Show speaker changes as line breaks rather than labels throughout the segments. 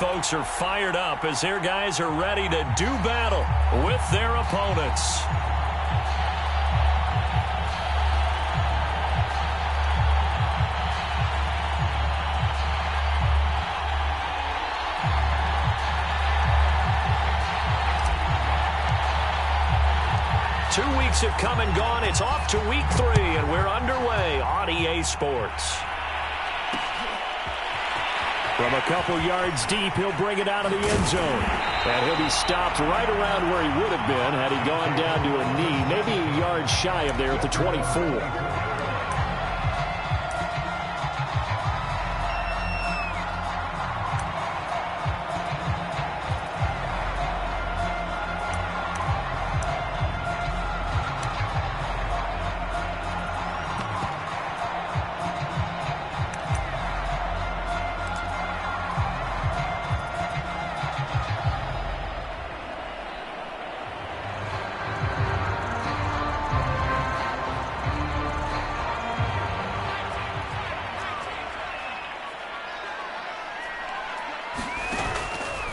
Folks are fired up as their guys are ready to do battle with their opponents. Two weeks have come and gone. It's off to week 3, and we're underway on EA Sports. From a couple yards deep, he'll bring it out of the end zone. And he'll be stopped right around where he would have been had he gone down to a knee, maybe a yard shy of there at the 24.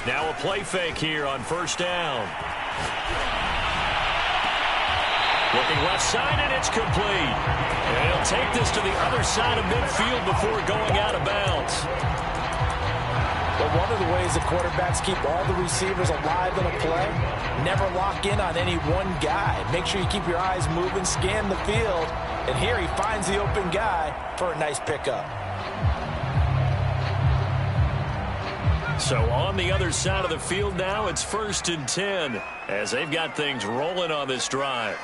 Now a play fake here on first down. Looking left side, and it's complete. And he'll take this to the other side of midfield before going out of bounds.
But one of the ways the quarterbacks keep all the receivers alive in a play, never lock in on any one guy. Make sure you keep your eyes moving, scan the field. And here he finds the open guy for a nice pickup.
So on the other side of the field now, it's 1st and 10 as they've got things rolling on this drive.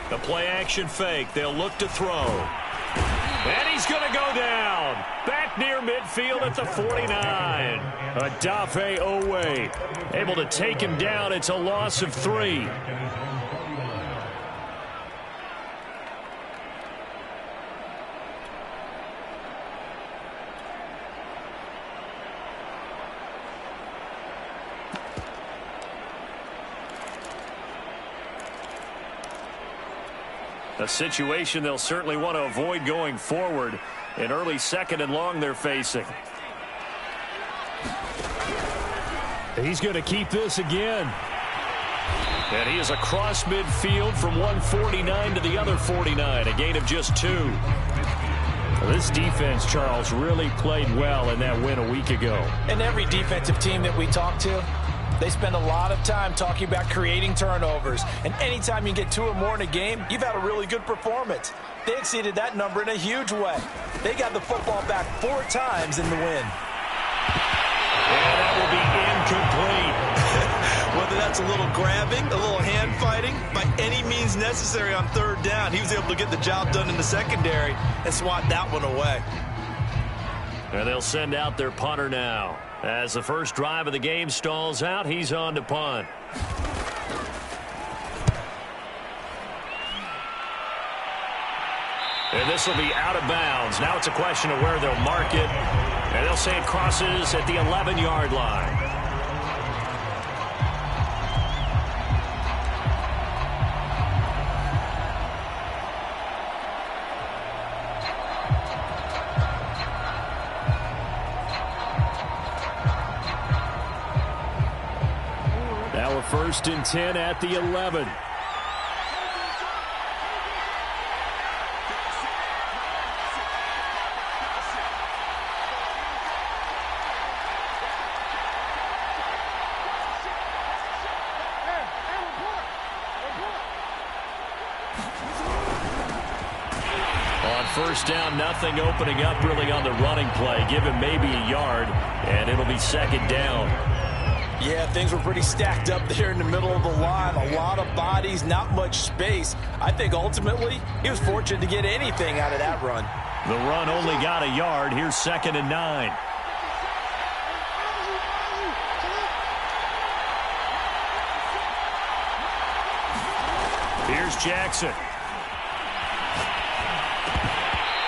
The play action fake. They'll look to throw. And he's going to go down. Back near midfield at the 49. Odafe Owe able to take him down. It's a loss of 3. A situation they'll certainly want to avoid going forward. An early 2nd and long they're facing. He's going to keep this again. And he is across midfield from one 49 to the other 49. A gain of just 2. Well, this defense, Charles, really played well in that win a week ago.
And every defensive team that we talk to, they spend a lot of time talking about creating turnovers. And anytime you get 2 or more in a game, you've had a really good performance. They exceeded that number in a huge way. They got the football back 4 times in the win.
And that will be incomplete.
Whether that's a little grabbing, a little hand fighting, by any means necessary on 3rd down, he was able to get the job done in the secondary and swat that one away.
And they'll send out their punter now. As the first drive of the game stalls out, he's on to punt. And this will be out of bounds. Now it's a question of where they'll mark it. And they'll say it crosses at the 11-yard line. Now a 1st and 10 at the 11. On first down, nothing opening up really on the running play. Give him maybe a yard, and it'll be 2nd down.
Yeah, things were pretty stacked up there in the middle of the line. A lot of bodies, not much space. I think ultimately he was fortunate to get anything out of that run.
The run only got a yard. Here's 2nd and 9. Here's Jackson.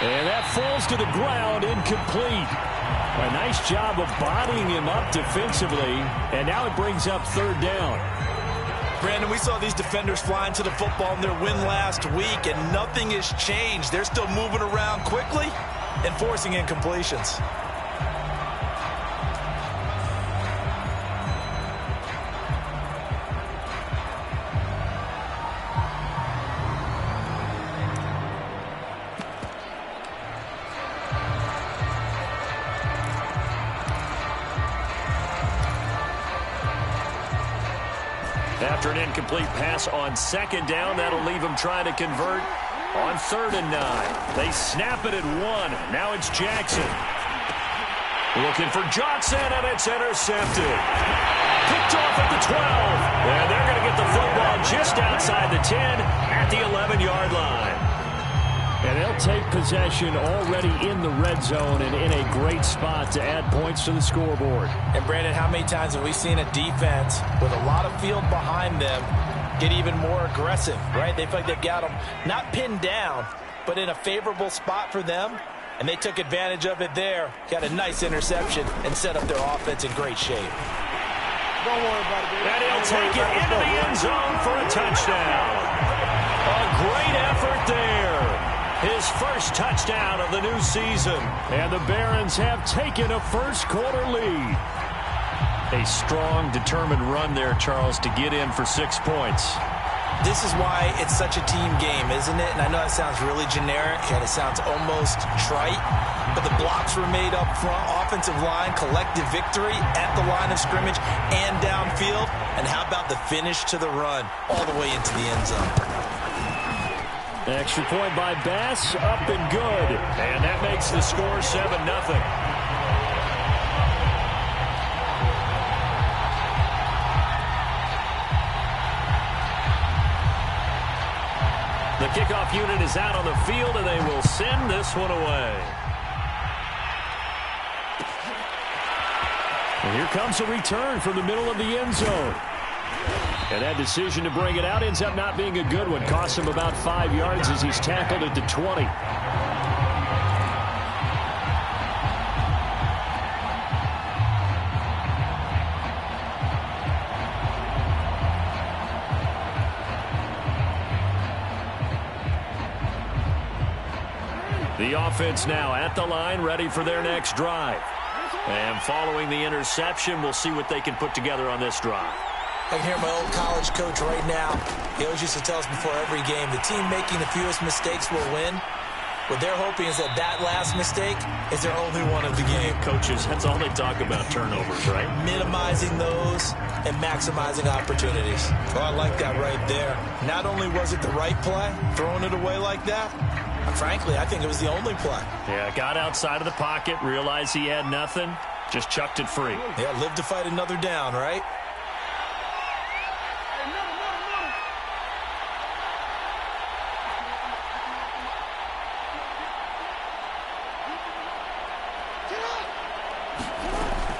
And that falls to the ground, incomplete. A nice job of bodying him up defensively, and now it brings up 3rd down.
Brandon, we saw these defenders flying to the football in their win last week, and nothing has changed. They're still moving around quickly and forcing incompletions.
After an incomplete pass on second down, that'll leave them trying to convert on 3rd and 9. They snap it at 1. Now it's Jackson. Looking for Johnson, and it's intercepted. Picked off at the 12. And they're going to get the football just outside the 10 at the 11-yard line. And they'll take possession already in the red zone and in a great spot to add points to the scoreboard.
And, Brandon, how many times have we seen a defense with a lot of field behind them get even more aggressive, right? They feel like they've got them not pinned down, but in a favorable spot for them, and they took advantage of it there. Got a nice interception and set up their offense in great shape.
Don't worry about it, baby.
And he'll take it into the end zone for a touchdown. A great effort there. His first touchdown of the new season. And the Barons have taken a first-quarter lead. A strong, determined run there, Charles, to get in for 6 points.
This is why it's such a team game, isn't it? And I know it sounds really generic, and it sounds almost trite, but the blocks were made up front, offensive line, collective victory at the line of scrimmage and downfield. And how about the finish to the run all the way into the end zone?
Extra point by Bass, up and good. And that makes the score 7-0. The kickoff unit is out on the field, and they will send this one away. And here comes a return from the middle of the end zone. And that decision to bring it out ends up not being a good one. Costs him about 5 yards as he's tackled at the 20. The offense now at the line, ready for their next drive. And following the interception, we'll see what they can put together on this drive.
I can hear my old college coach right now. He always used to tell us before every game, the team making the fewest mistakes will win. What they're hoping is that that last mistake is their only one of the game.
Coaches, that's all they talk about, turnovers, right?
Minimizing those and maximizing opportunities. Oh, I like that right there. Not only was it the right play, throwing it away like that, frankly, I think it was the only play.
Yeah, got outside of the pocket, realized he had nothing, just chucked it free.
Yeah, live to fight another down, right?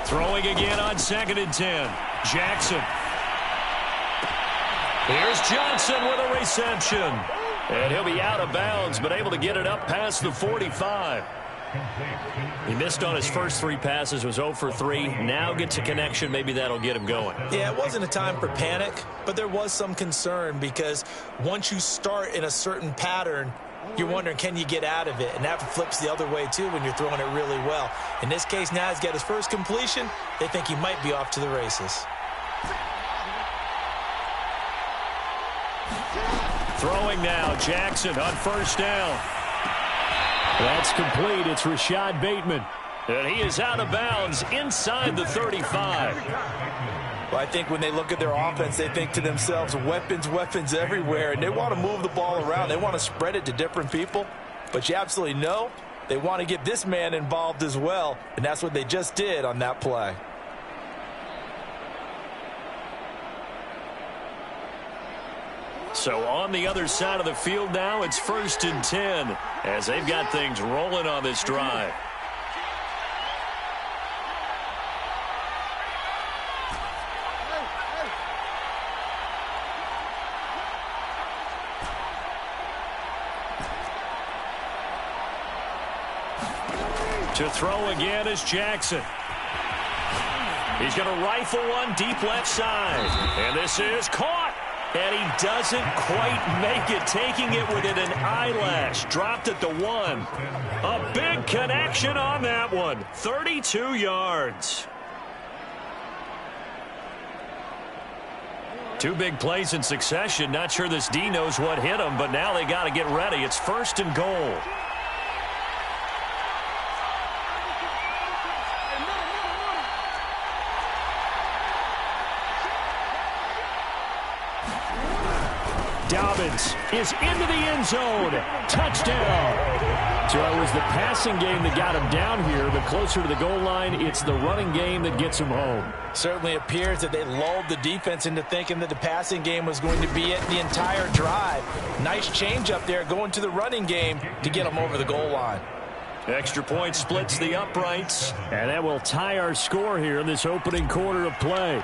Throwing again on 2nd and 10. Jackson. Here's Johnson with a reception. And he'll be out of bounds, but able to get it up past the 45. He missed on his first 3 passes, was 0 for 3. Now gets a connection. Maybe that'll get him going.
Yeah, it wasn't a time for panic, but there was some concern because once you start in a certain pattern, you're wondering, can you get out of it? And that flips the other way, too, when you're throwing it really well. In this case, now he's got his first completion. They think he might be off to the races.
Throwing now, Jackson on 1st down. That's complete. It's Rashad Bateman. And he is out of bounds inside the 35.
Well, I think when they look at their offense, they think to themselves, weapons, weapons everywhere. And they want to move the ball around. They want to spread it to different people. But you absolutely know they want to get this man involved as well. And that's what they just did on that play.
So on the other side of the field now, it's 1st and 10 as they've got things rolling on this drive. To throw again is Jackson. He's going to rifle one deep left side. And this is caught. And he doesn't quite make it, taking it within an eyelash. Dropped at the 1. A big connection on that one. 32 yards. 2 big plays in succession. Not sure this D knows what hit him, but now they got to get ready. It's 1st and goal. Dobbins is into the end zone. Touchdown. So it was the passing game that got him down here, but closer to the goal line, it's the running game that gets him home.
Certainly appears that they lulled the defense into thinking that the passing game was going to be it the entire drive. Nice change up there going to the running game to get them over the goal line.
Extra point splits the uprights, and that will tie our score here in this opening quarter of play.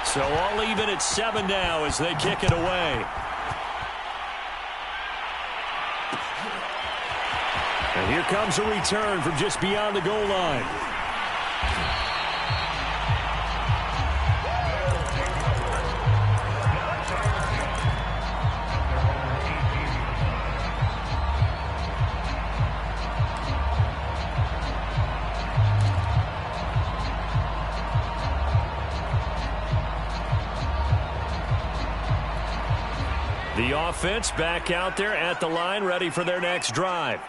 So all even at 7 now as they kick it away. And here comes a return from just beyond the goal line. The offense back out there at the line, ready for their next drive.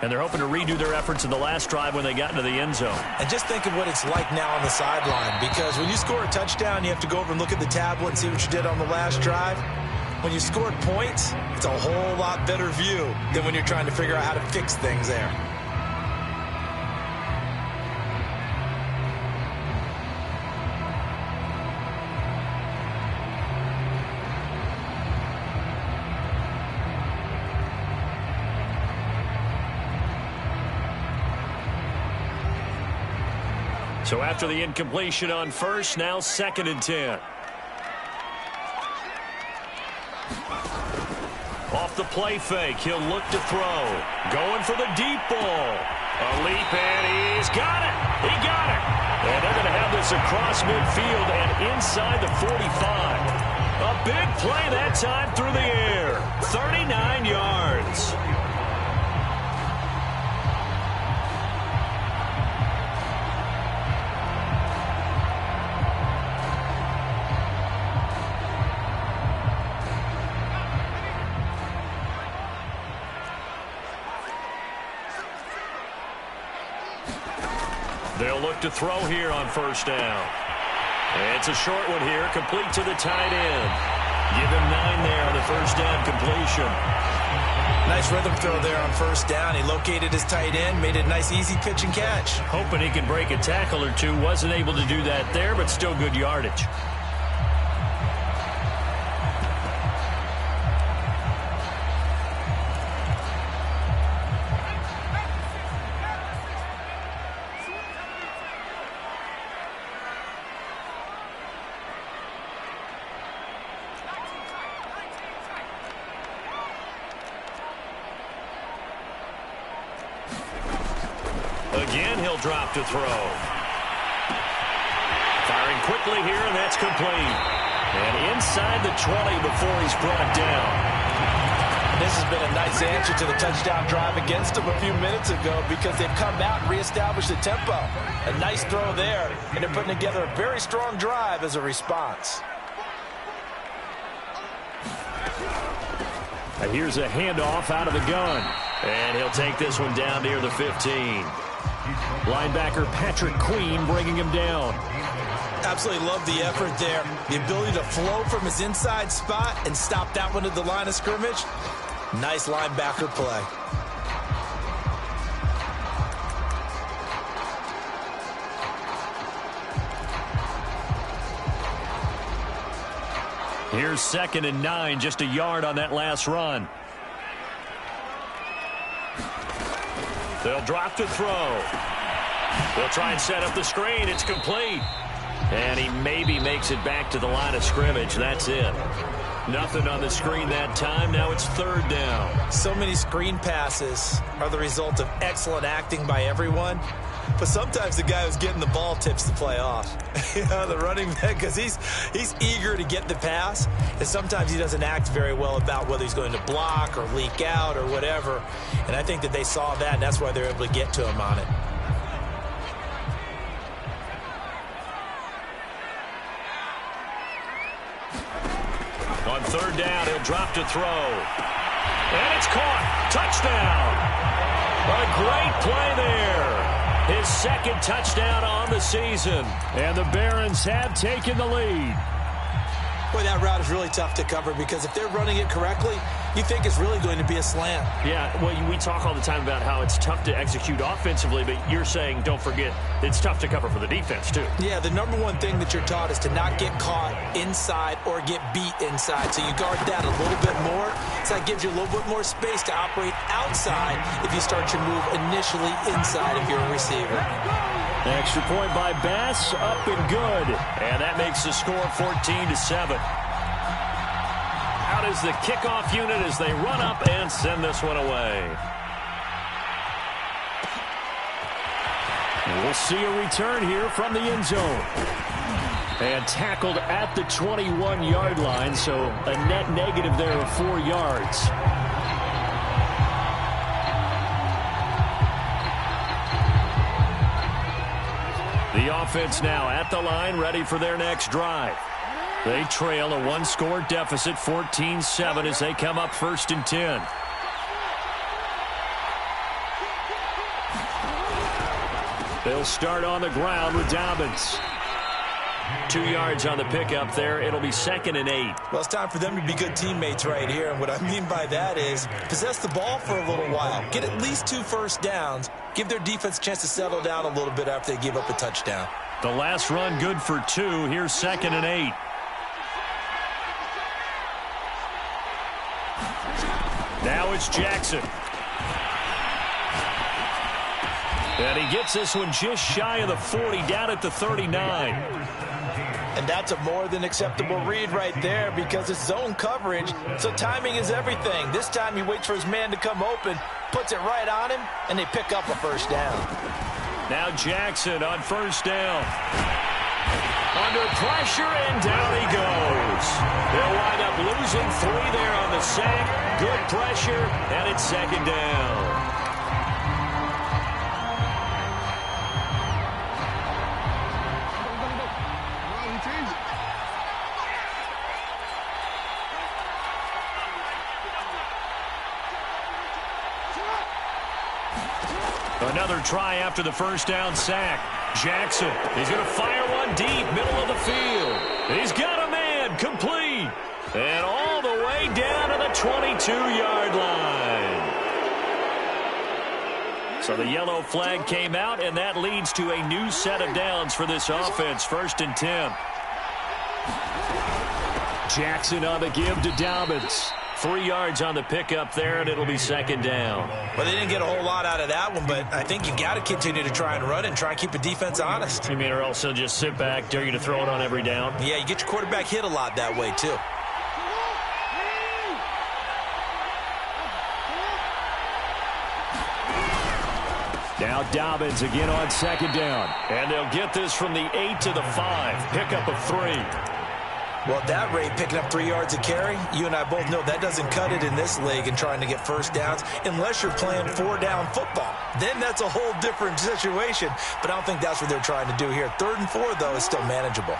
And they're hoping to redo their efforts in the last drive when they got into the end zone.
And just think of what it's like now on the sideline, because when you score a touchdown, you have to go over and look at the tablet and see what you did on the last drive. When you scored points, it's a whole lot better view than when you're trying to figure out how to fix things there.
So after the incompletion on first, now 2nd and 10. Off the play fake, he'll look to throw. Going for the deep ball. A leap, and he's got it. He got it. And they're going to have this across midfield and inside the 45. A big play that time through the air. 39 yards. They'll look to throw here on 1st down. It's a short one here, complete to the tight end. Give him 9 there on the 1st down completion.
Nice rhythm throw there on 1st down. He located his tight end, made it a nice easy pitch and catch.
Hoping he can break a tackle or two. Wasn't able to do that there, but still good yardage. Again, he'll drop to throw. Firing quickly here, and that's complete. And inside the 20 before he's brought down.
This has been a nice answer to the touchdown drive against them a few minutes ago, because they've come out and reestablished the tempo. A nice throw there, and they're putting together a very strong drive as a response.
And here's a handoff out of the gun. And he'll take this one down near the 15. Linebacker Patrick Queen bringing him down.
Absolutely love the effort there. The ability to flow from his inside spot and stop that one at the line of scrimmage. Nice linebacker play.
Here's 2nd and 9, just a yard on that last run. They'll drop to throw. They'll try and set up the screen. It's complete. And he maybe makes it back to the line of scrimmage. That's it. Nothing on the screen that time. Now it's 3rd down.
So many screen passes are the result of excellent acting by everyone.
But sometimes the guy who's getting the ball tips the play off. You know, the running back, because he's eager to get the pass, and sometimes he doesn't act very well about whether he's going to block or leak out or whatever. And I think that they saw that, and that's why they're able to get to him on it.
On third down, he'll drop to throw. And it's caught. Touchdown. A great play there. His second touchdown on the season. And the Barons have taken the lead.
Boy, that route is really tough to cover because if they're running it correctly, you think it's really going to be a slant.
Yeah, well, we talk all the time about how it's tough to execute offensively, but you're saying, don't forget, it's tough to cover for the defense, too.
Yeah, the number one thing that you're taught is to not get caught inside or get beat inside. So you guard that a little bit more. So that gives you a little bit more space to operate outside if you start your move initially inside if you're a receiver.
Extra point by Bass, up and good. And that makes the score 14-7. Out is the kickoff unit as they run up and send this one away. We'll see a return here from the end zone. And tackled at the 21-yard line, so a net negative there of 4 yards. The offense now at the line, ready for their next drive. They trail a one-score deficit, 14-7, as they come up 1st and 10. They'll start on the ground with Dobbins. 2 yards on the pickup there. It'll be 2nd and 8.
Well, it's time for them to be good teammates right here. And what I mean by that is possess the ball for a little while. Get at least 2 first downs. Give their defense a chance to settle down a little bit after they give up a touchdown.
The last run good for 2. Here's 2nd and 8. Now it's Jackson. And he gets this one just shy of the 40, down at the 39.
And that's a more than acceptable read right there because it's zone coverage, so timing is everything. This time he waits for his man to come open, puts it right on him, and they pick up a first down.
Now Jackson on first down. Under pressure, and down he goes. They'll wind up losing 3 there on the sack. Good pressure, and it's 2nd down. Another try after the first down sack. Jackson, he's going to fire one deep, middle of the field. He's got a man, complete. And all the way down to the 22-yard line. So the yellow flag came out, and that leads to a new set of downs for this offense. 1st and 10. Jackson on the give to Dobbins. 3 yards on the pickup there, and it'll be 2nd down.
Well, they didn't get a whole lot out of that one, but I think you got to continue to try and run and try and keep the defense honest.
You mean, or else they'll just sit back, dare you to throw it on every down?
Yeah, you get your quarterback hit a lot that way, too.
Now Dobbins again on 2nd down. And they'll get this from the 8 to the 5. Pickup of 3.
Well, at that rate, picking up 3 yards a carry, you and I both know that doesn't cut it in this league and trying to get first downs unless you're playing 4-down football. Then that's a whole different situation, but I don't think that's what they're trying to do here. 3rd and 4, though, is still manageable.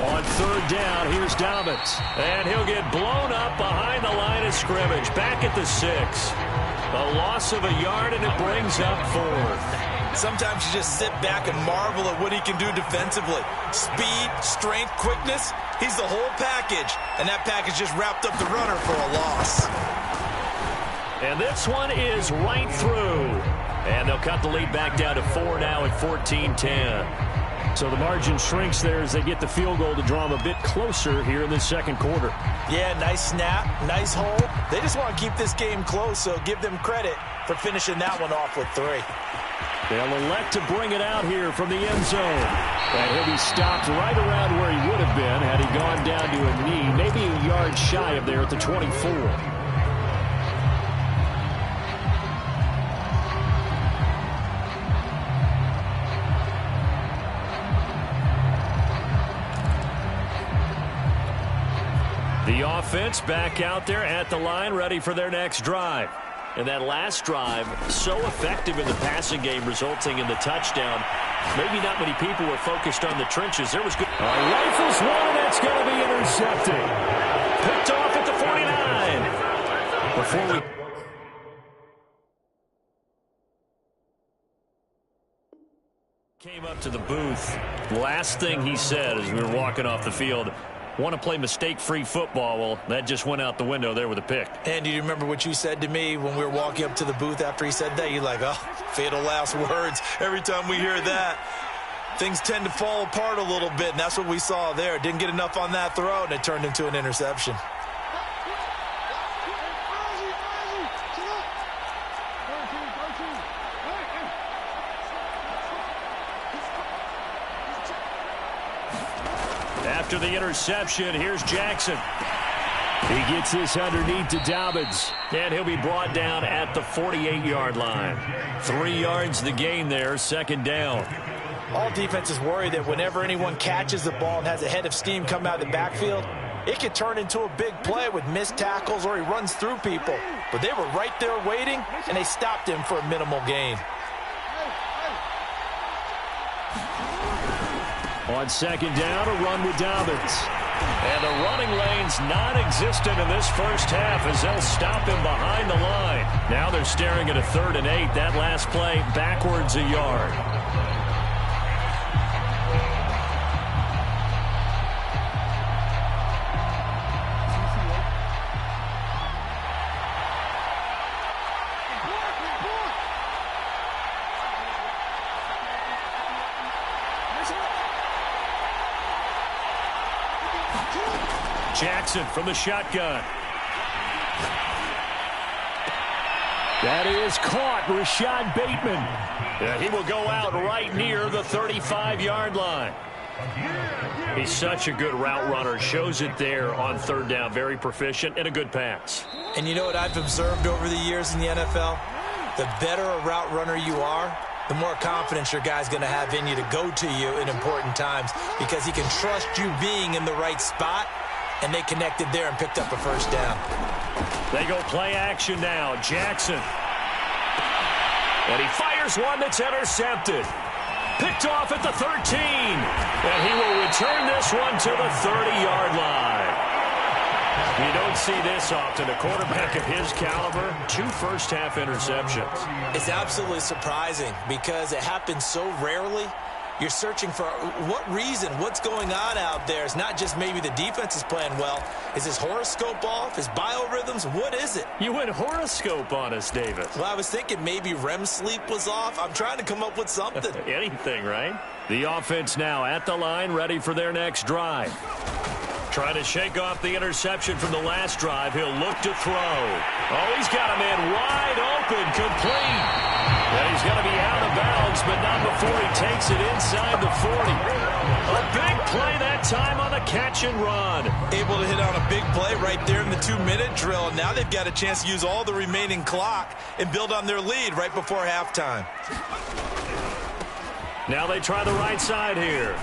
On 3rd down, here's Dobbins. And he'll get blown up behind the line of scrimmage. Back at the 6. A loss of a yard, and it brings up 4th.
Sometimes you just sit back and marvel at what he can do defensively. Speed, strength, quickness. He's the whole package. And that package just wrapped up the runner for a loss.
And this one is right through. And they'll cut the lead back down to 4 now at 14-10. So the margin shrinks there as they get the field goal to draw them a bit closer here in the 2nd quarter.
Yeah, nice snap, nice hold. They just want to keep this game close, so give them credit for finishing that one off with 3.
They'll elect to bring it out here from the end zone. And he'll be stopped right around where he would have been had he gone down to a knee, maybe a yard shy of there at the 24. The offense back out there at the line, ready for their next drive. And that last drive, so effective in the passing game, resulting in the touchdown. Maybe not many people were focused on the trenches. There was good. Rifles one, and that's going to be intercepted. Picked off at the 49. Before we came up to the booth, last thing he said as we were walking off the field, want to play mistake-free football. Well, that just went out the window there with a pick.
And do you remember what you said to me when we were walking up to the booth after he said that? You're like, oh, fatal last words. Every time we hear that, things tend to fall apart a little bit, and that's what we saw there. Didn't get enough on that throw, and it turned into an interception.
After the interception, here's Jackson. He gets this underneath to Dobbins, and he'll be brought down at the 48-yard line. 3 yards the gain there, second down.
All defenses worry that whenever anyone catches the ball and has a head of steam come out of the backfield, it could turn into a big play with missed tackles or he runs through people. But they were right there waiting, and they stopped him for a minimal gain.
On second down, a run with Dobbins. And the running lane's non-existent in this first half as they'll stop him behind the line. Now they're staring at a 3rd and 8. That last play backwards a yard. Jackson from the shotgun. That is caught. Rashad Bateman. He will go out right near the 35-yard line. He's such a good route runner. Shows it there on 3rd down. Very proficient and a good pass.
And you know what I've observed over the years in the NFL? The better a route runner you are, the more confidence your guy's going to have in you to go to you in important times because he can trust you being in the right spot. And they connected there and picked up a first down.
They go play action now. Jackson. And he fires one that's intercepted. Picked off at the 13. And he will return this one to the 30-yard line. You don't see this often. A quarterback of his caliber, 2 first-half interceptions.
It's absolutely surprising because it happens so rarely. You're searching for what reason, what's going on out there. It's not just maybe the defense is playing well. Is his horoscope off? His biorhythms? What is it?
You went horoscope on us, David.
Well, I was thinking maybe REM sleep was off. I'm trying to come up with something.
Anything, right? The offense now at the line, ready for their next drive. Trying to shake off the interception from the last drive. He'll look to throw. Oh, he's got a man wide open, complete. And he's going to be out of bounds, but not before he takes it inside the 40. A big play that time on the catch and run.
Able to hit on a big play right there in the 2-minute drill. And now they've got a chance to use all the remaining clock and build on their lead right before halftime.
Now they try the right side here.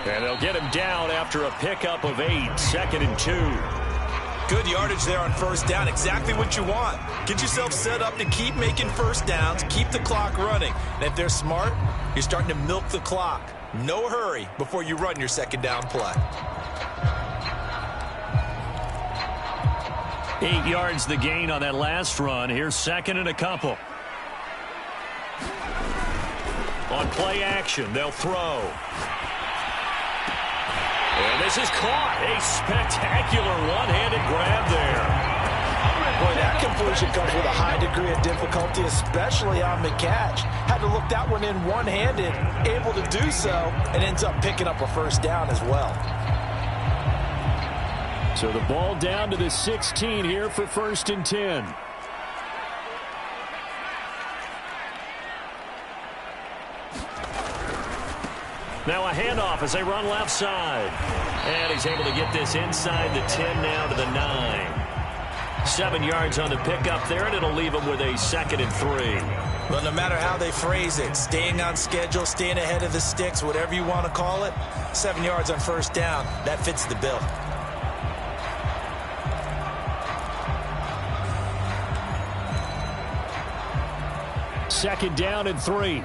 And they'll get him down after a pickup of 8, 2nd and 2.
Good yardage there on first down. Exactly what you want. Get yourself set up to keep making first downs, keep the clock running. And if they're smart, you're starting to milk the clock. No hurry before you run your second down play.
8 yards the gain on that last run. Here's 2nd and a couple. On play action, they'll throw. And this is caught. A spectacular one-handed grab there.
Boy, that completion comes with a high degree of difficulty, especially on the catch. Had to look that one in one-handed, able to do so, and ends up picking up a first down as well.
So the ball down to the 16 here for 1st and 10. Now a handoff as they run left side. And he's able to get this inside the 10 now to the 9. 7 yards on the pickup there, and it'll leave him with a 2nd and 3.
Well, no matter how they phrase it, staying on schedule, staying ahead of the sticks, whatever you want to call it, 7 yards on first down, that fits the bill.
2nd down and 3.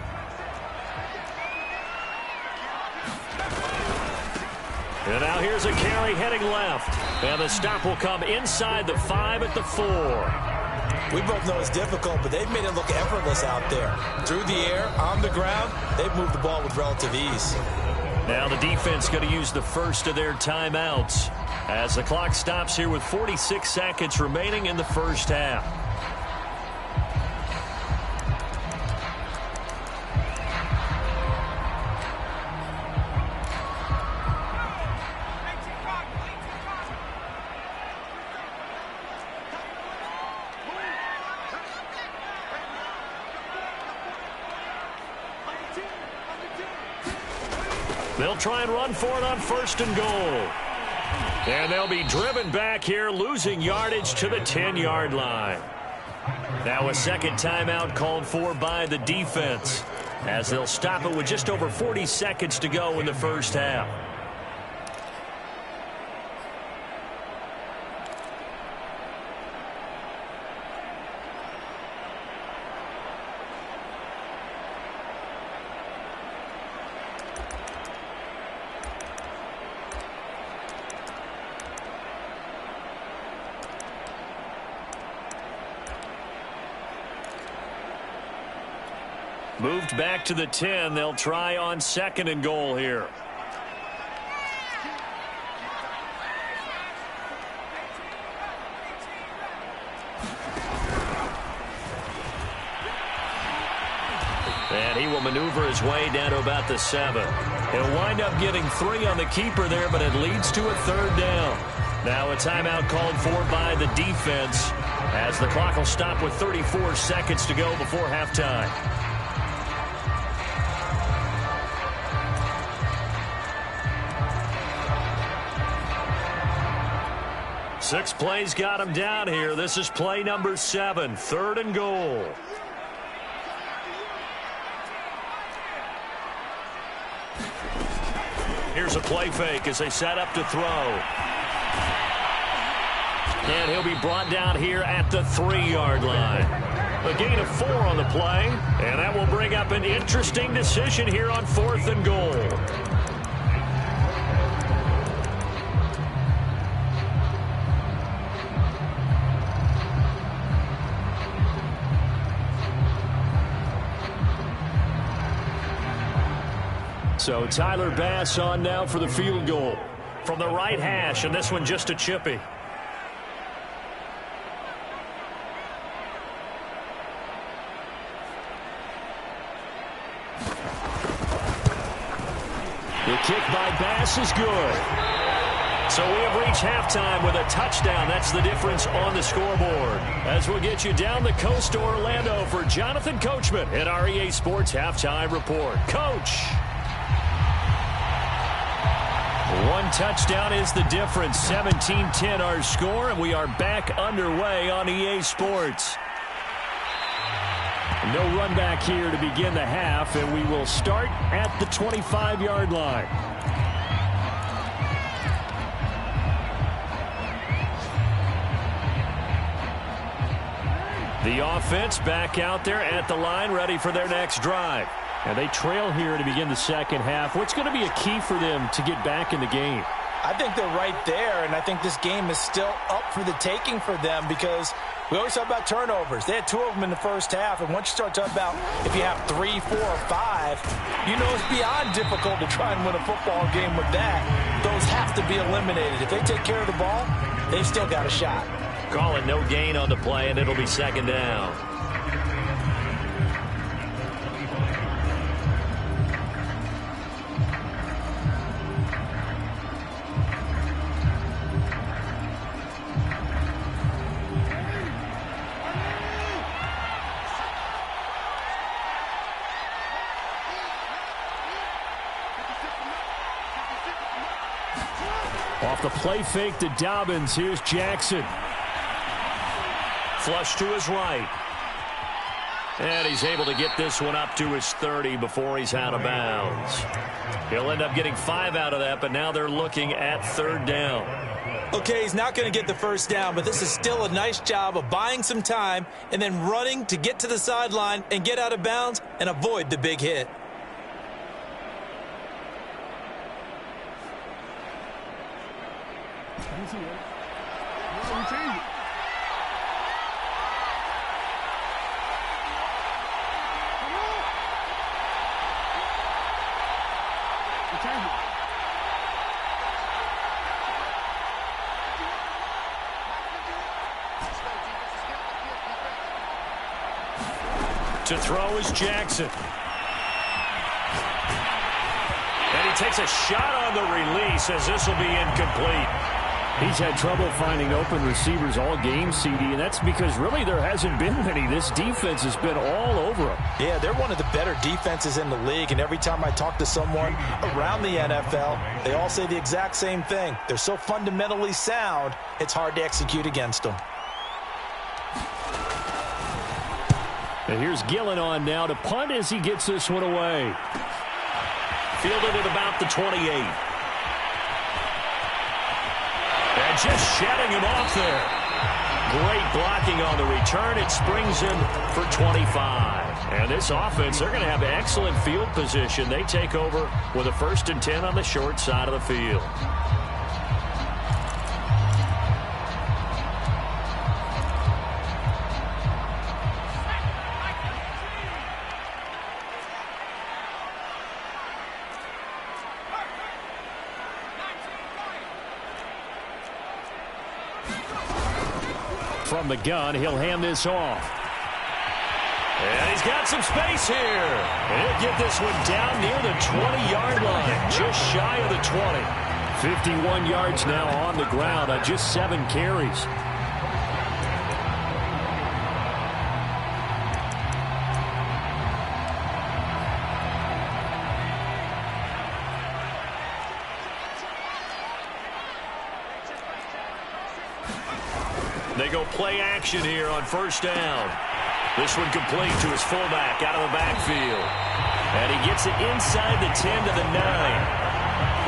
And now here's a carry heading left. And the stop will come inside the 5 at the 4.
We both know it's difficult, but they've made it look effortless out there. Through the air, on the ground, they've moved the ball with relative ease.
Now the defense going to use the first of their timeouts as the clock stops here with 46 seconds remaining in the first half. They'll try and run for it on 1st and goal. And they'll be driven back here, losing yardage to the 10-yard line. Now a second timeout called for by the defense as they'll stop it with just over 40 seconds to go in the first half. Moved back to the 10. They'll try on 2nd and goal here. And he will maneuver his way down to about the 7. He'll wind up getting 3 on the keeper there, but it leads to a 3rd down. Now a timeout called for by the defense as the clock will stop with 34 seconds to go before halftime. 6 plays got him down here. This is play number 7, 3rd and goal. Here's a play fake as they set up to throw. And he'll be brought down here at the 3-yard line. A gain of 4 on the play, and that will bring up an interesting decision here on 4th and goal. So Tyler Bass on now for the field goal from the right hash, and this one just a chippy. The kick by Bass is good. So we have reached halftime with a touchdown. That's the difference on the scoreboard. As we'll get you down the coast to Orlando for Jonathan Coachman at our EA Sports Halftime Report. Coach. One touchdown is the difference. 17-10 our score, and we are back underway on EA Sports. No run back here to begin the half, and we will start at the 25-yard line. The offense back out there at the line, ready for their next drive. And they trail here to begin the second half. What's going to be a key for them to get back in the game?
I think they're right there, and I think this game is still up for the taking for them because we always talk about turnovers. They had 2 of them in the first half, and once you start talking about if you have 3, 4, or 5, you know it's beyond difficult to try and win a football game with that. Those have to be eliminated. If they take care of the ball, they've still got a shot.
Call it no gain on the play, and it'll be 2nd down. Off the play fake to Dobbins. Here's Jackson. Flush to his right. And he's able to get this one up to his 30 before he's out of bounds. He'll end up getting 5 out of that, but now they're looking at 3rd down.
Okay, he's not going to get the first down, but this is still a nice job of buying some time and then running to get to the sideline and get out of bounds and avoid the big hit.
To throw is Jackson. And he takes a shot on the release as this will be incomplete.
He's had trouble finding open receivers all game, CD, and that's because really there hasn't been many. This defense has been all over him.
Yeah, they're one of the better defenses in the league, and every time I talk to someone around the NFL, they all say the exact same thing. They're so fundamentally sound, it's hard to execute against them.
And here's Gillen on now to punt as he gets this one away.
Fielded at about the 28. And just shedding him off there. Great blocking on the return. It springs him for 25. And this offense, they're going to have excellent field position. They take over with a 1st and 10 on the short side of the field.
From the gun, he'll hand this off.
And he's got some space here. And he'll get this one down near the 20-yard line, just shy of the 20.
51 yards now on the ground on just 7 carries.
They go play action here on 1st down. This one complete to his fullback out of the backfield. And he gets it inside the 10 to the 9.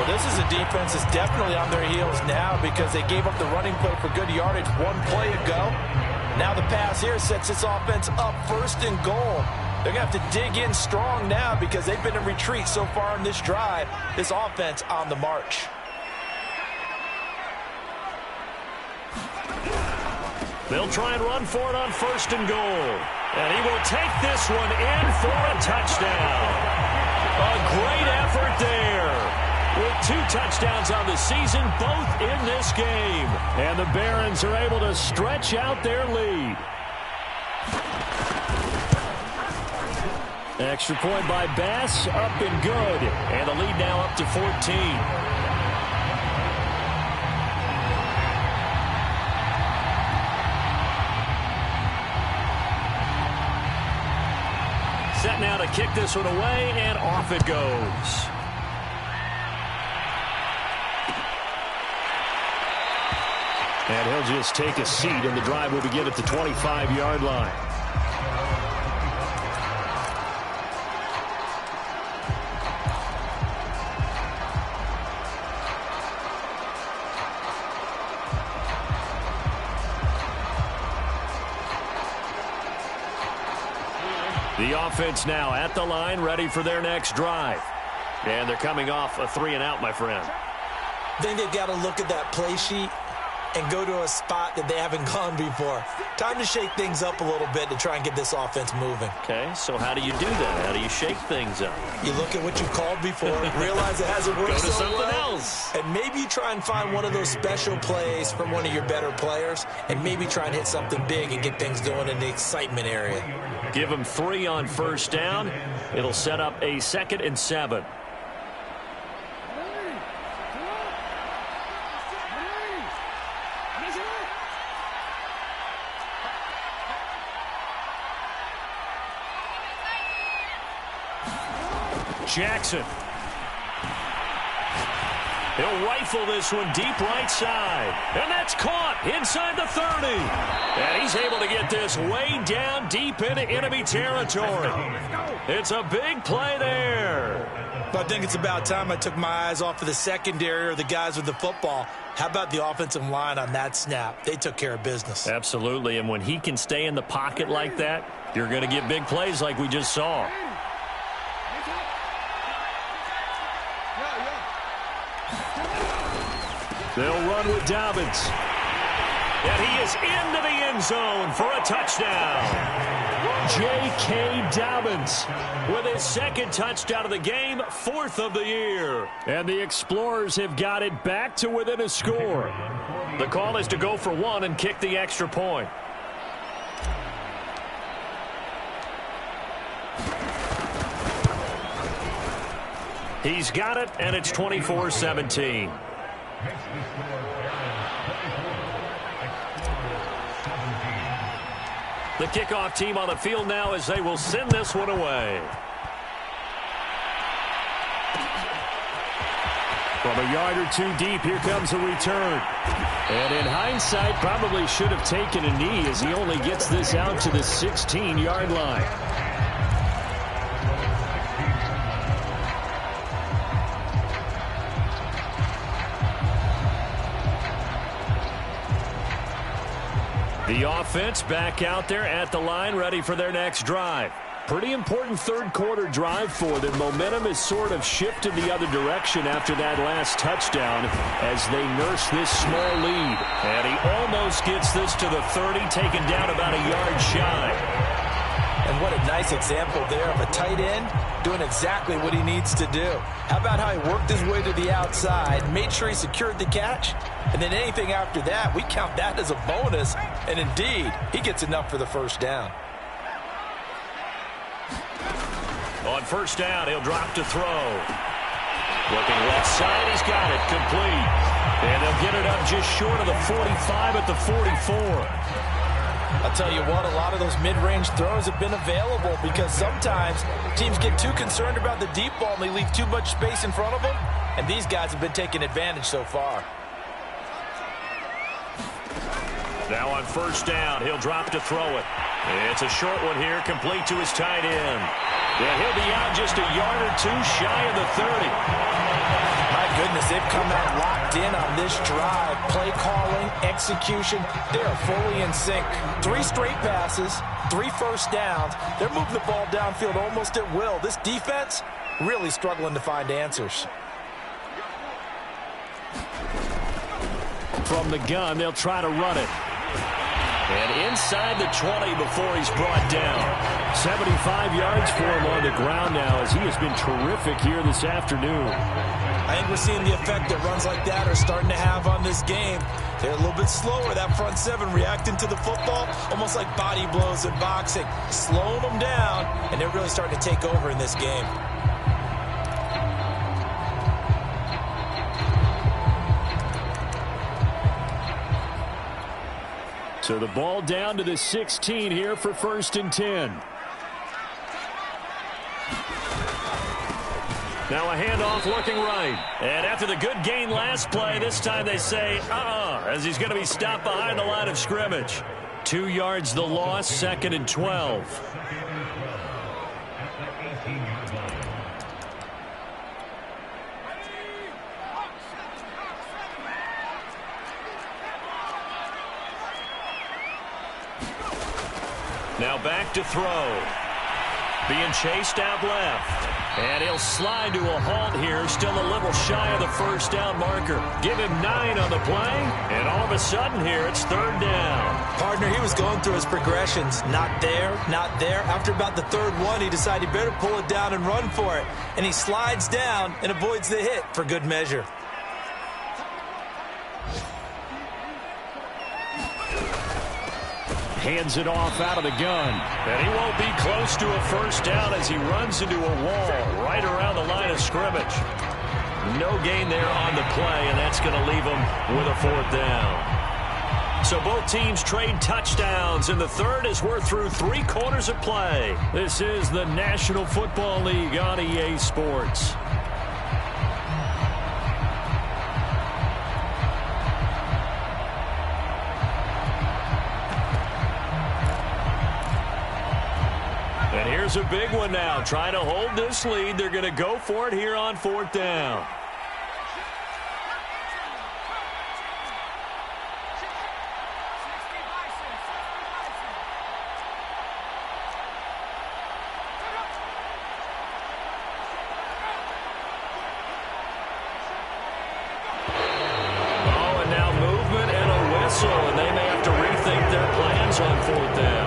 Well, this is a defense that's definitely on their heels now because they gave up the running play for good yardage one play ago. Now the pass here sets this offense up 1st and goal. They're going to have to dig in strong now because they've been in retreat so far in this drive. This offense on the march.
They'll try and run for it on 1st and goal. And he will take this one in for a touchdown. A great effort there. With 2 touchdowns on the season, both in this game.
And the Barons are able to stretch out their lead. Extra point by Bass, up and good.
And the lead now up to 14. Set now to kick this one away, and off it goes.
And he'll just take a seat, and the drive will begin at the 25-yard line. The offense now at the line, ready for their next drive. And they're coming off a 3-and-out, my friend.
Then they've got to look at that play sheet and go to a spot that they haven't gone before. Time to shake things up a little bit to try and get this offense moving.
Okay, so how do you do that? How do you shake things up?
You look at what you called before, realize it hasn't worked
Go to
so
something
well,
else.
and maybe you try and find one of those special plays from one of your better players, and maybe try and hit something big and get things going in the excitement area.
Give them 3 on 1st down. It'll set up a 2nd and 7. Jackson. He'll rifle this one deep right side. And that's caught inside the 30. And he's able to get this way down deep into enemy territory. It's a big play there.
But I think it's about time I took my eyes off of the secondary or the guys with the football. How about the offensive line on that snap? They took care of business.
Absolutely, and when he can stay in the pocket like that, you're going to get big plays like we just saw. They'll run with Dobbins. And he is into the end zone for a touchdown. J.K. Dobbins with his second touchdown of the game, 4th of the year. And the Explorers have got it back to within a score. The call is to go for one and kick the extra point. He's got it, and it's 24-17. The kickoff team on the field now as they will send this one away. From a yard or two deep, here comes a return. And in hindsight, probably should have taken a knee as he only gets this out to the 16-yard line. The offense back out there at the line, ready for their next drive. Pretty important third quarter drive for them. Momentum has sort of shifted the other direction after that last touchdown as they nurse this small lead. And he almost gets this to the 30, taken down about a yard shy.
And what a nice example there of a tight end doing exactly what he needs to do. How about how he worked his way to the outside, made sure he secured the catch, and then anything after that, we count that as a bonus. And indeed, he gets enough for the first down.
On first down, he'll drop to throw. Looking left side, he's got it, complete. And they'll get it up just short of the 45 at the 44.
I'll tell you what, a lot of those mid-range throws have been available because sometimes teams get too concerned about the deep ball and they leave too much space in front of them, and these guys have been taking advantage so far.
Now on first down, he'll drop to throw it. It's a short one here, complete to his tight end. And he'll be out just a yard or two shy of the 30.
My goodness, they've come out locked in on this drive. Play calling, execution, they are fully in sync. 3 straight passes, 3 first downs. They're moving the ball downfield almost at will. This defense really struggling to find answers.
From the gun, they'll try to run it. And inside the 20 before he's brought down. 75 yards for him on the ground now as he has been terrific here this afternoon.
I think we're seeing the effect that runs like that are starting to have on this game. They're a little bit slower, that front seven reacting to the football, almost like body blows in boxing, slowing them down, and they're really starting to take over in this game.
So the ball down to the 16 here for 1st and 10. Now a handoff looking right. And after the good gain last play, this time they say, as he's going to be stopped behind the line of scrimmage. 2 yards the loss, 2nd and 12. Now back to throw. Being chased out left. And he'll slide to a halt here. Still a little shy of the first down marker. Give him 9 on the play. And all of a sudden here, it's 3rd down.
Partner, he was going through his progressions. Not there, not there. After about the 3rd one, he decided he better pull it down and run for it. And he slides down and avoids the hit for good measure.
Hands it off out of the gun. And he won't be close to a first down as he runs into a wall right around the line of scrimmage. No gain there on the play, and that's going to leave him with a 4th down. So both teams trade touchdowns in the 3rd as we're through 3 quarters of play. This is the National Football League on EA Sports. And here's a big one now. Trying to hold this lead. They're going to go for it here on 4th down. Oh, and now movement and a whistle, and they may have to rethink their plans on 4th down.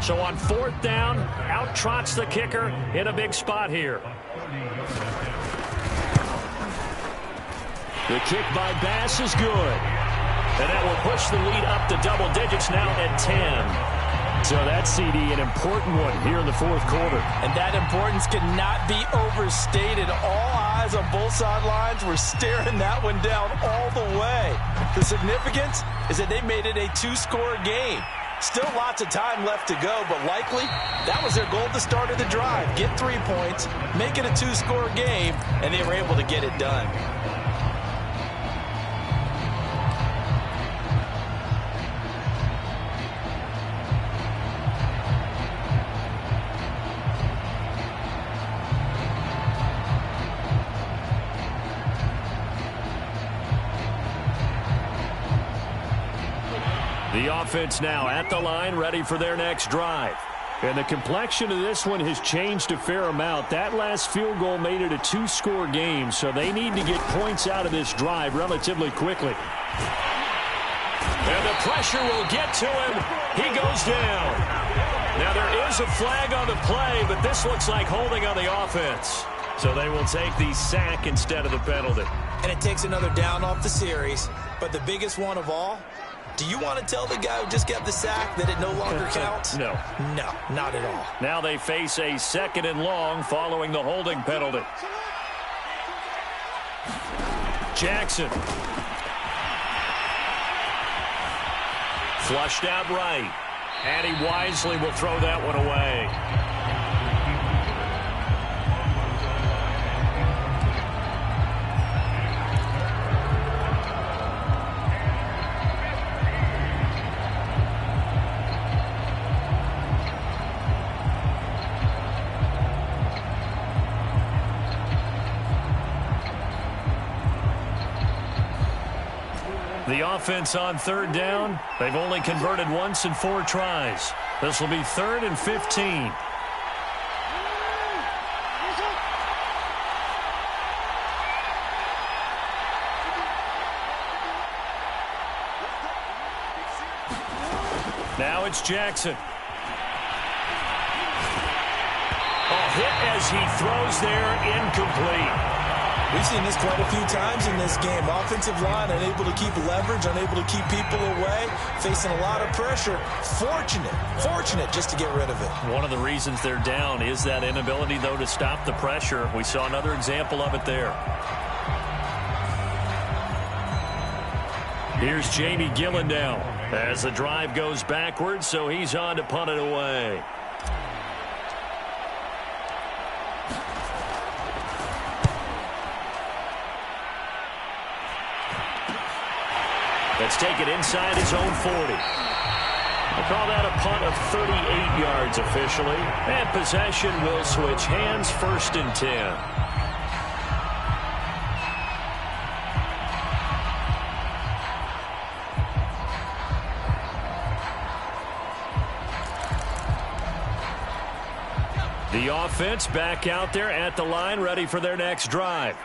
So on 4th down, out trots the kicker in a big spot here. The kick by Bass is good. And that will push the lead up to double digits now at 10. So that's, CD, an important one here in the 4th quarter.
And that importance cannot be overstated. All eyes on both sidelines were staring that one down all the way. The significance is that they made it a 2-score game. Still lots of time left to go, but likely that was their goal at the start of the drive. Get 3 points, make it a 2-score game, and they were able to get it done.
The offense now at the line, ready for their next drive. And the complexion of this one has changed a fair amount. That last field goal made it a 2-score game, so they need to get points out of this drive relatively quickly. And the pressure will get to him. He goes down. Now there is a flag on the play, but this looks like holding on the offense. So they will take the sack instead of the penalty.
And it takes another down off the series. But the biggest one of all, do you want to tell the guy who just got the sack that it no longer counts?
No.
No, not at all.
Now they face a 2nd and long following the holding penalty. Jackson. Flushed out right. And he wisely will throw that one away. The offense on 3rd down, they've only converted once in 4 tries. This will be 3rd and 15. Now it's Jackson. A hit as he throws there, incomplete.
We've seen this quite a few times in this game. Offensive line unable to keep leverage, unable to keep people away, facing a lot of pressure. Fortunate just to get rid of it.
One of the reasons they're down is that inability, though, to stop the pressure. We saw another example of it there. Here's Jamie Gillen now as the drive goes backwards, so he's on to punt it away. Let's take it inside his own 40. We'll call that a punt of 38 yards officially. And possession will switch hands, 1st and 10. The offense back out there at the line, ready for their next drive.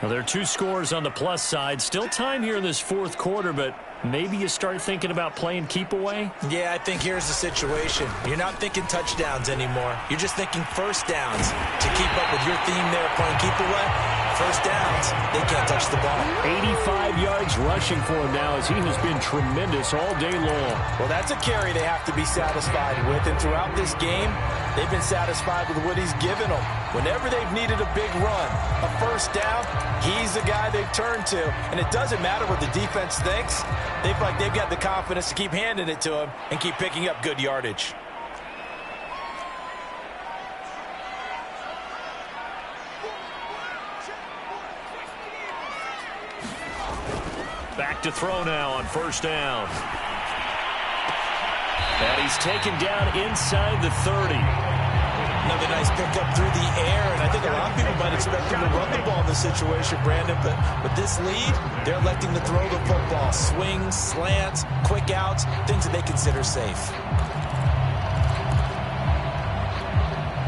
Now, there are 2 scores on the plus side. Still time here in this 4th quarter, but maybe you start thinking about playing keep away?
Yeah, I think here's the situation. You're not thinking touchdowns anymore. You're just thinking 1st downs. To keep up with your theme there, playing keep away, 1st downs, they can't touch the ball.
85 yards rushing for him now as he has been tremendous all day long.
Well, that's a carry they have to be satisfied with. And throughout this game, they've been satisfied with what he's given them. Whenever they've needed a big run, a 1st down, he's the guy they've turned to. And it doesn't matter what the defense thinks. They feel like they've got the confidence to keep handing it to him and keep picking up good yardage.
Back to throw now on 1st down. And he's taken down inside the 30.
Another nice pickup through the air, and I think a lot of people might expect him to run the ball in this situation, Brandon, but with this lead, they're electing to throw the football. Swings, slants, quick outs, things that they consider safe.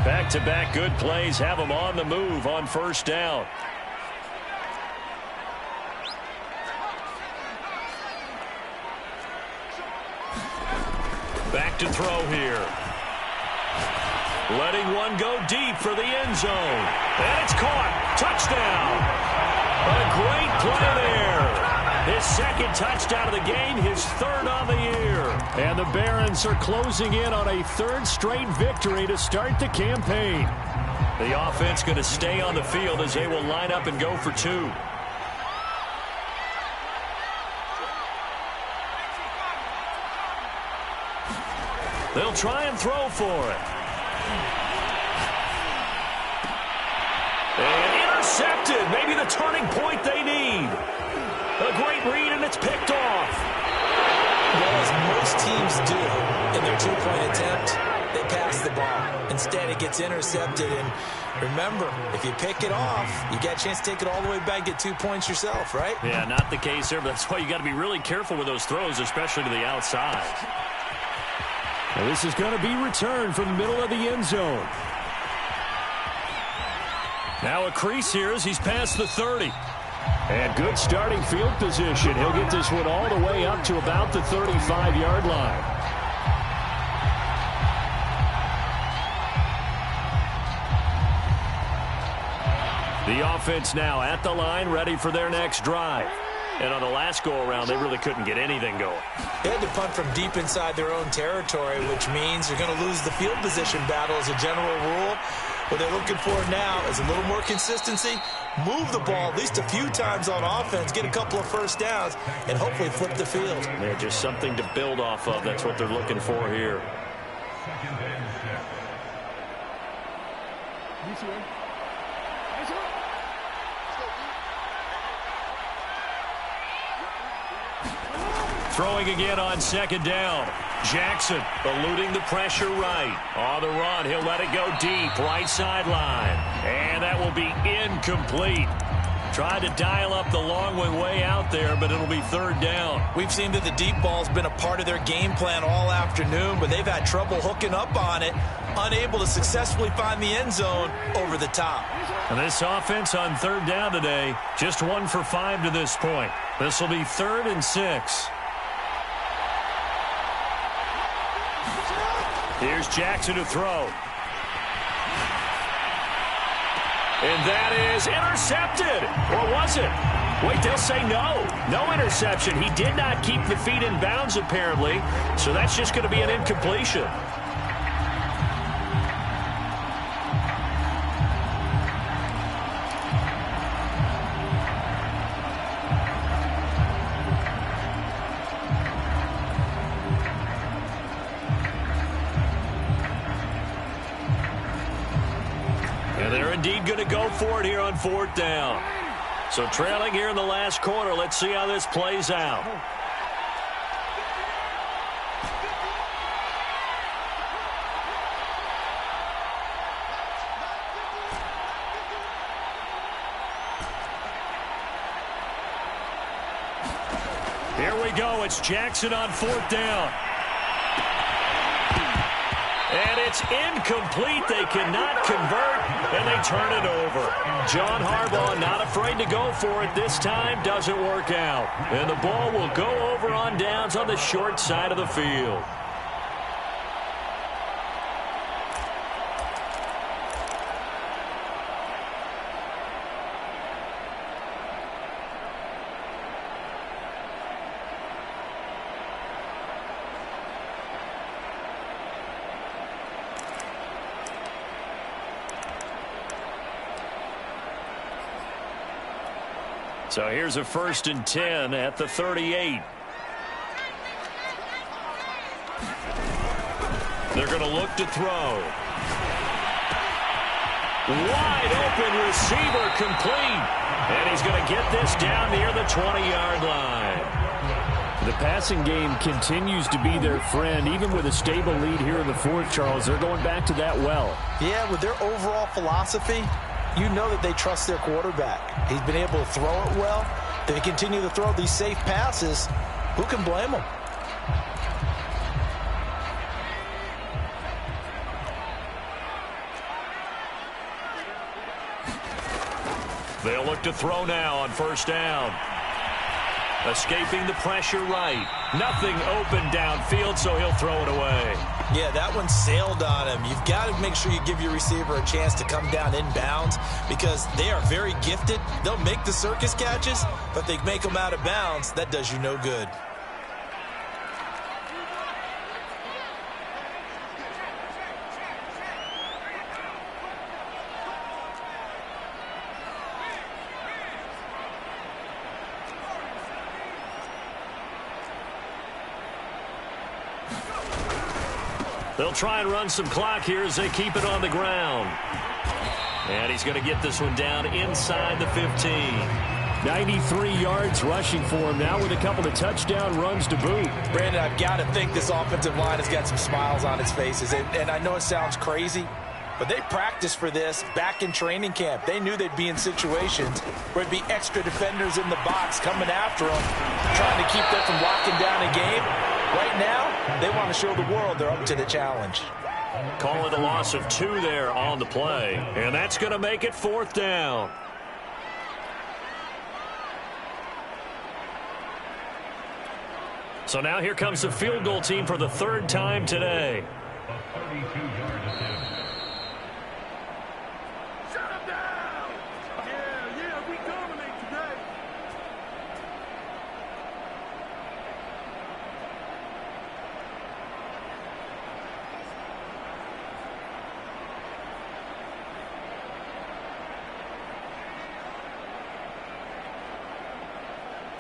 Back-to-back good plays have him on the move on first down. Back to throw here. Letting one go deep for the end zone. And it's caught. Touchdown. A great play there. His second touchdown of the game, his third on the year. And the Barons are closing in on a third straight victory to start the campaign. The offense going to stay on the field as they will line up and go for two. They'll try and throw for it. And intercepted. Maybe the turning point they need. A great read, and it's picked off.
Well, as most teams do in their two-point attempt, they pass the ball. Instead, it gets intercepted. And remember, if you pick it off, you get a chance to take it all the way back and get 2 points yourself, right?
Yeah, not the case there, but that's why you got to be really careful with those throws, especially to the outside.
Now this is going to be returned from the middle of the end zone.
Now a crease here as he's past the 30.
And good starting field position. He'll get this one all the way up to about the 35-yard line. The offense now at the line, ready for their next drive. And on the last go-around, they really couldn't get anything going.
They had to punt from deep inside their own territory, which means they're going to lose the field position battle as a general rule. What they're looking for now is a little more consistency, move the ball at least a few times on offense, get a couple of first downs, and hopefully flip the field.
Yeah, just something to build off of. That's what they're looking for here. Throwing again on second down. Jackson eluding the pressure right. On the run, he'll let it go deep. Right sideline. And that will be incomplete. Tried to dial up the long way out there, but it'll be third down.
We've seen that the deep ball's been a part of their game plan all afternoon, but they've had trouble hooking up on it, unable to successfully find the end zone over the top.
And this offense on third down today, just 1 for 5 to this point. This will be 3rd and 6. Here's Jackson to throw. And that is intercepted. Or was it? Wait, they'll say no. No interception. He did not keep the feet in bounds, apparently. So that's just going to be an incompletion. Indeed going to go for it here on 4th down. So trailing here in the last quarter. Let's see how this plays out. Here we go. It's Jackson on 4th down. And it's incomplete. They cannot convert, and they turn it over. John Harbaugh not afraid to go for it this time. Doesn't work out. And the ball will go over on downs on the short side of the field. So here's a 1st and 10 at the 38. They're going to look to throw. Wide open receiver complete. And he's going to get this down near the 20-yard line.
The passing game continues to be their friend, even with a stable lead here in the fourth, Charles. They're going back to that well.
Yeah, with their overall philosophy, you know that they trust their quarterback. He's been able to throw it well. They continue to throw these safe passes. Who can blame them?
They'll look to throw now on first down. Escaping the pressure right. Nothing open downfield, so he'll throw it away.
Yeah, that one sailed on him. You've got to make sure you give your receiver a chance to come down inbounds because they are very gifted. They'll make the circus catches, but they make them out of bounds. That does you no good.
They'll try and run some clock here as they keep it on the ground. And he's going to get this one down inside the 15.
93 yards rushing for him now with a couple of touchdown runs to boot.
Brandon, I've got to think this offensive line has got some smiles on its faces. And I know it sounds crazy, but they practiced for this back in training camp. They knew they'd be in situations where it'd be extra defenders in the box coming after them, trying to keep them from locking down a game. Right now, they want to show the world they're up to the challenge.
Call it a loss of 2 there on the play. And that's going to make it fourth down. So now here comes the field goal team for the third time today.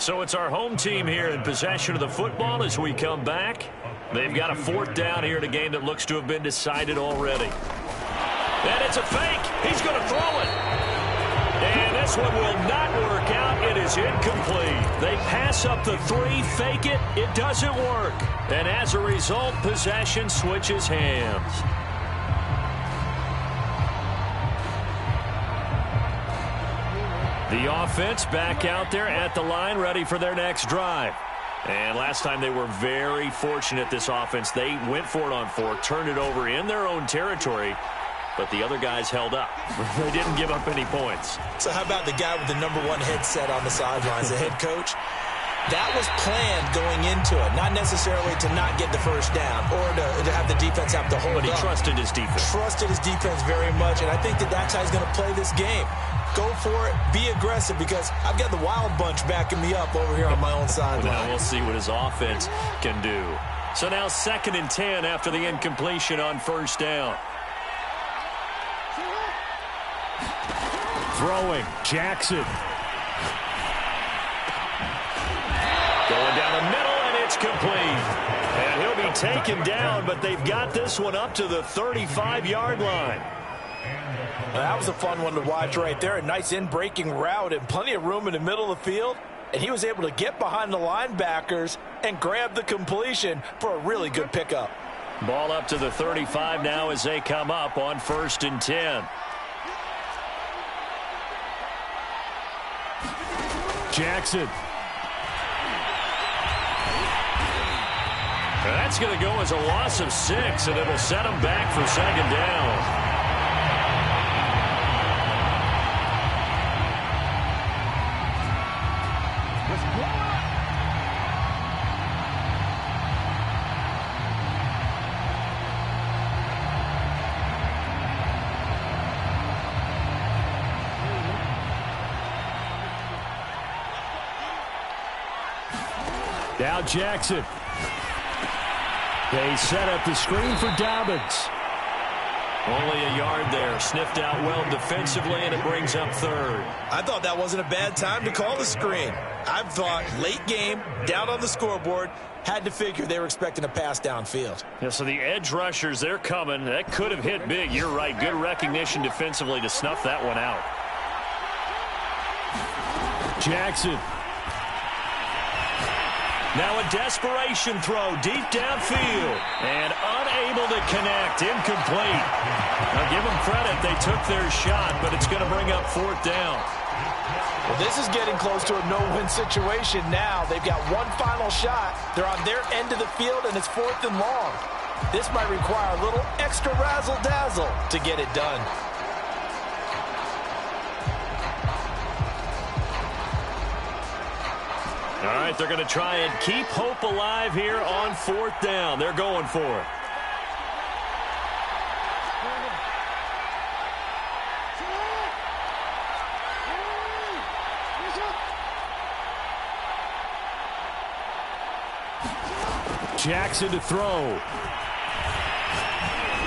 So it's our home team here in possession of the football as we come back. They've got a fourth down here in a game that looks to have been decided already. And it's a fake. He's going to throw it. And this one will not work out. It is incomplete. They pass up the 3, fake it. It doesn't work. And as a result, possession switches hands. The offense back out there at the line, ready for their next drive. And last time they were very fortunate, this offense. They went for it on 4, turned it over in their own territory, but the other guys held up. They didn't give up any points.
So how about the guy with the #1 headset on the sidelines, the head coach? That was planned going into it, not necessarily to not get the first down or to have the defense have to hold up.
But he trusted his defense.
Trusted his defense very much, and I think that's how he's going to play this game. Go for it. Be aggressive because I've got the wild bunch backing me up over here on my own sideline.
Now we'll see what his offense can do. So now 2nd and 10 after the incompletion on first down.
Throwing, Jackson.
Going down the middle, and it's complete. And he'll be taken down, but they've got this one up to the 35-yard line.
Well, that was a fun one to watch right there. A nice in-breaking route and plenty of room in the middle of the field. And he was able to get behind the linebackers and grab the completion for a really good pickup.
Ball up to the 35 now as they come up on 1st and 10.
Jackson.
That's going to go as a loss of 6, and it'll set them back for 2nd down.
Now Jackson. They set up the screen for Dobbins.
Only a yard there. Sniffed out well defensively, and it brings up 3rd.
I thought that wasn't a bad time to call the screen. I thought late game, down on the scoreboard, had to figure they were expecting a pass downfield.
Yeah, so the edge rushers, they're coming. That could have hit big. You're right. Good recognition defensively to snuff that one out. Now a desperation throw deep downfield. And unable to connect. Incomplete. Now give them credit. They took their shot, but it's going to bring up 4th down.
Well, this is getting close to a no-win situation now. They've got one final shot. They're on their end of the field, and it's 4th and long. This might require a little extra razzle-dazzle to get it done.
All right, they're going to try and keep hope alive here on 4th down. They're going for it. Jackson to throw.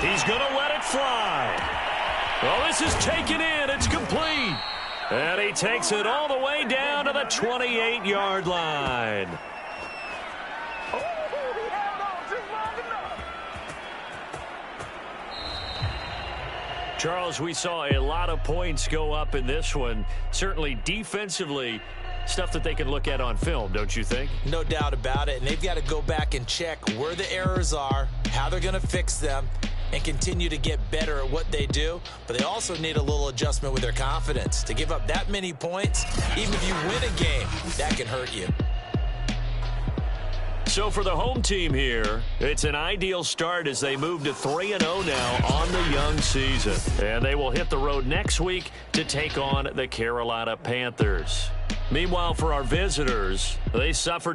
He's going to let it fly. Well, this is taken in. It's complete. And he takes it all the way down to the 28-yard line. Charles, we saw a lot of points go up in this one. Certainly defensively, stuff that they can look at on film, don't you think?
No doubt about it. And they've got to go back and check where the errors are, how they're going to fix them, and continue to get better at what they do. But they also need a little adjustment with their confidence. To give up that many points, even if you win a game, that can hurt you.
So for the home team here, it's an ideal start as they move to 3-0 now on the young season. And they will hit the road next week to take on the Carolina Panthers. Meanwhile, for our visitors, they suffered